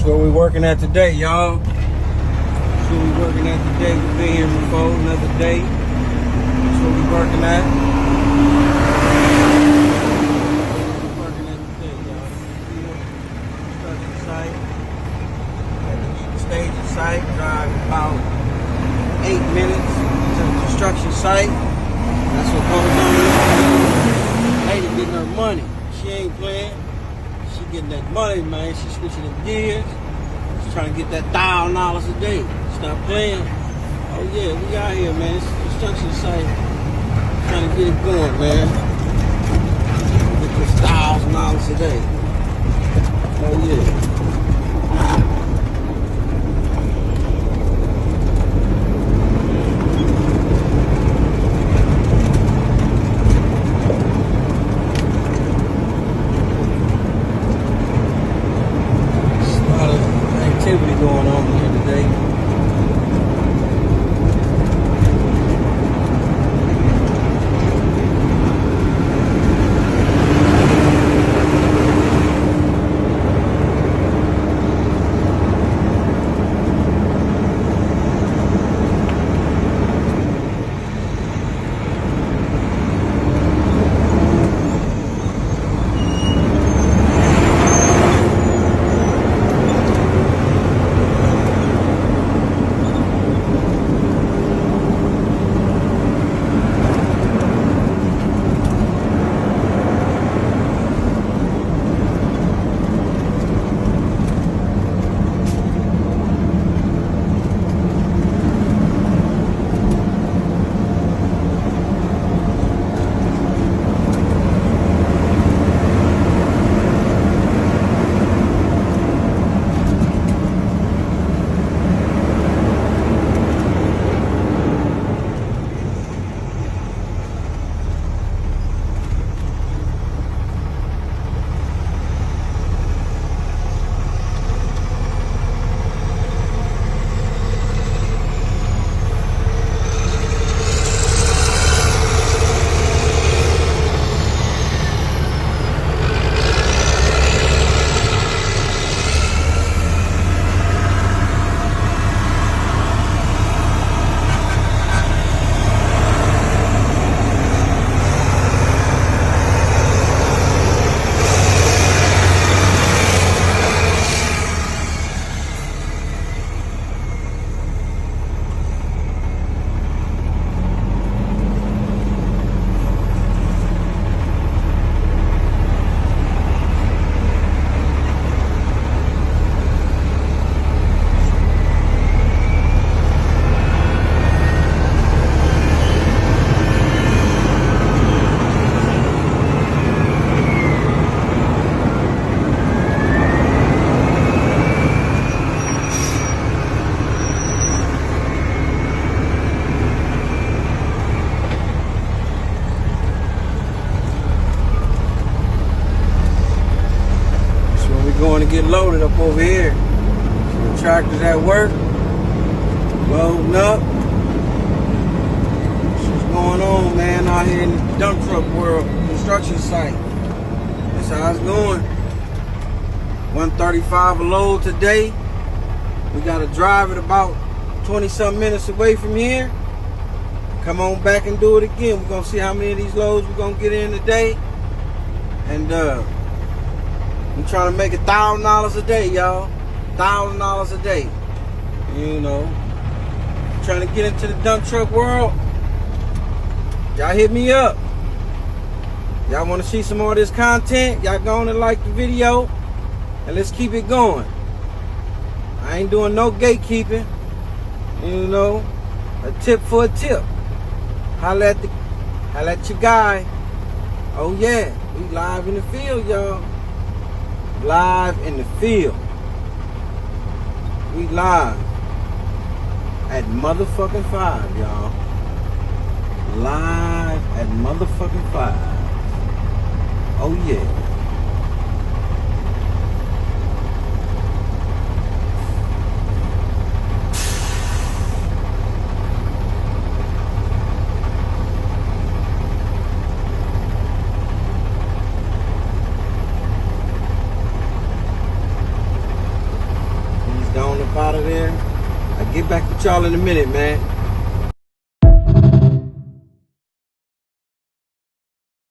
what we working at today, y'all. That's what we working at today. We've been here before, another day. That's what we working at. We're working at today, y'all. Construction site. At the staging site. Drive about 8 minutes to the construction site. That's what goes on. Lady getting her money. She ain't playing. She getting that money, man. She switching the gears. She's trying to get that $1,000 a day. Stop playing. Oh yeah, we out here, man. It's a construction site. Trying to get it going, man. Get this $1,000 a day. Oh yeah. Going on here today. Going to get loaded up over here. The tractors at work, loading up. What's going on, man, out here in the dump truck world, construction site. That's how it's going. 135 a load today. We got to drive it about 20-something minutes away from here. Come on back and do it again. We're going to see how many of these loads we're going to get in today. And I'm trying to make $1,000 a day, y'all. $1,000 a day. You know. Trying to get into the dump truck world. Y'all hit me up. Y'all want to see some more of this content? Y'all go on and like the video. And let's keep it going. I ain't doing no gatekeeping. You know. A tip for a tip. Holla at your guy. Oh yeah. We live in the field, y'all. Live in the field. We live at motherfucking 5, y'all. Live at motherfucking 5. Oh yeah. going up out of there. I'll get back with y'all in a minute, man.